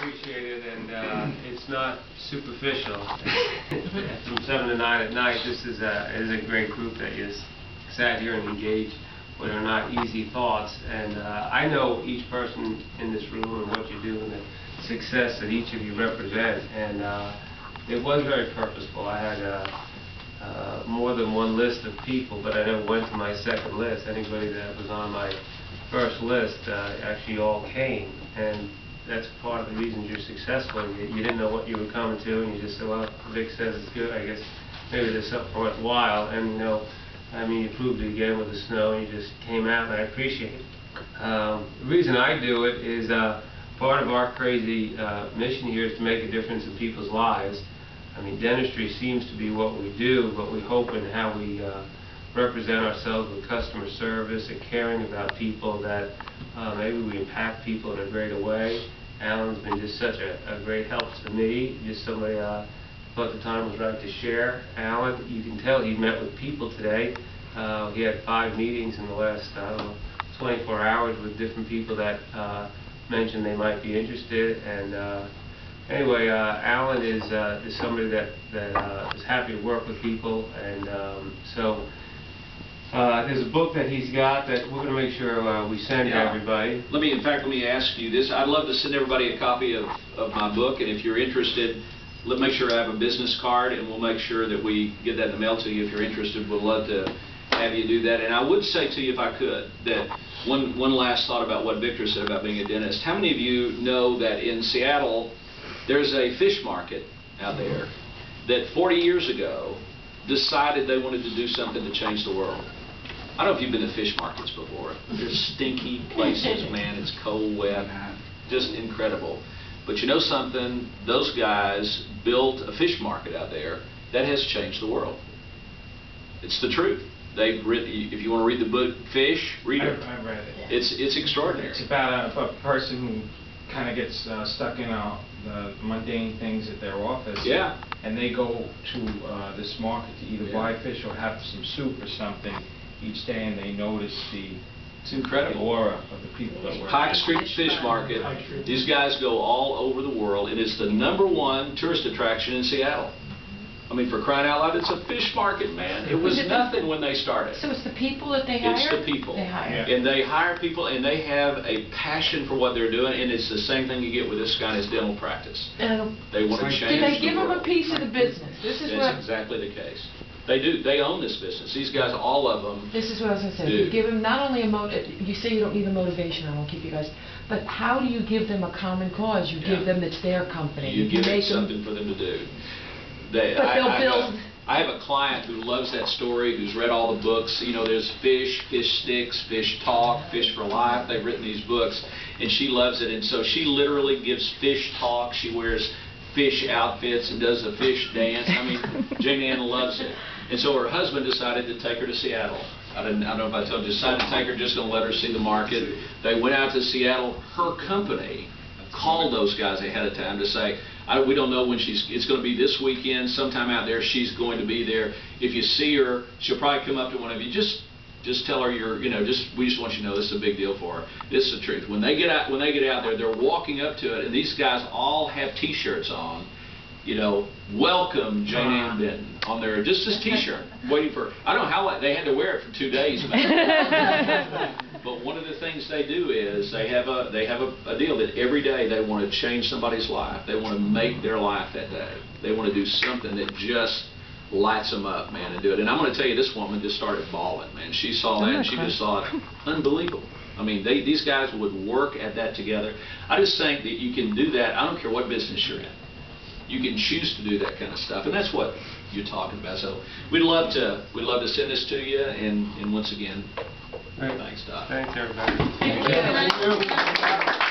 appreciate it, and it's not superficial. From 7 to 9 at night, this is a great group that you sat here and engaged what are not easy thoughts. And I know each person in this room and what you do and the success that each of you represent. And it was very purposeful. I had more than one list of people, but I never went to my second list. Anybody that was on my first list actually all came, and that's part of the reason you're successful. You didn't know what you were coming to, and you just said, well, Vic says it's good, I guess maybe there's something worthwhile. And you know, I mean, you proved it again with the snow, and you just came out, and I appreciate it. The reason I do it is part of our crazy mission here is to make a difference in people's lives. I mean, dentistry seems to be what we do, but we hope in how we represent ourselves with customer service and caring about people that maybe we impact people in a greater way. Alan's been just such a great help to me, just somebody I thought the time was right to share. Alan, you can tell he met with people today. He had 5 meetings in the last, I don't know, 24 hours with different people that mentioned they might be interested. And anyway, Alan is somebody that is happy to work with people, and so there's a book that he's got that we're going to make sure we send to everybody. In fact, let me ask you this. I'd love to send everybody a copy of my book, and if you're interested, make sure I have a business card, and we'll make sure that we get that in the mail to you. If you're interested, we'd love to have you do that. And I would say to you, if I could, that one last thought about what Victor said about being a dentist. How many of you know that in Seattle, there's a fish market out there that 40 years ago decided they wanted to do something to change the world? I don't know if you've been to fish markets before. They're stinky places, man. It's cold, wet, just incredible. But you know something? Those guys built a fish market out there that has changed the world. It's the truth. They've written, if you want to read the book Fish, read it. I've read it. It's extraordinary. It's about a person who kind of gets stuck in the mundane things at their office. Yeah. And they go to this market to either buy fish or have some soup or something each day, and they notice it's incredible. The aura of the people that work. Pike Street Fish Market. These guys go all over the world, and it's the #1 tourist attraction in Seattle. I mean, for crying out loud, it's a fish market, man. It was nothing when they started. So it's the people that they hire? It's the people. They hire. And they hire people, and they have a passion for what they're doing, and it's the same thing you get with this guy in his dental practice. They want to change the world. Do they give them a piece of the business? That's exactly the case. They do. They own this business. These guys, all of them. This is what I was going to say. You give them not only you say you don't need a motivation, I won't keep you guys, but how do you give them a common cause? You give them it's their company. You give them something for them to do. I have a client who loves that story, who's read all the books. You know, there's Fish, Fish Sticks, Fish Talk, Fish for Life. They've written these books, and she loves it. And so she literally gives fish talk. She wears fish outfits and does a fish dance. I mean, Jane Ann loves it. And so her husband decided to take her to Seattle. I don't know if I told you, decided to take her, just going to let her see the market. They went out to Seattle. Her company called those guys ahead of time to say, we don't know when it's going to be this weekend, sometime out there, she's going to be there. If you see her, she'll probably come up to one of you. Just tell her we just want you to know this is a big deal for her. This is the truth. When they get out there, they're walking up to it, and these guys all have T-shirts on. You know, welcome Jane Ann Benton on their just this T-shirt, waiting for. I don't know how they had to wear it for 2 days, man. But one of the things they do is they have a deal that every day they want to change somebody's life. They want to make their life that day. They want to do something that just lights them up, man, and do it. And I'm going to tell you, this woman just started bawling, man. She saw that, and she just saw it unbelievable. I mean, these guys would work at that together. I just think that you can do that. I don't care what business you're in. You can choose to do that kind of stuff, and that's what you're talking about. So we'd love to send this to you, and once again, thanks, Doc. Thanks, everybody. Thank you.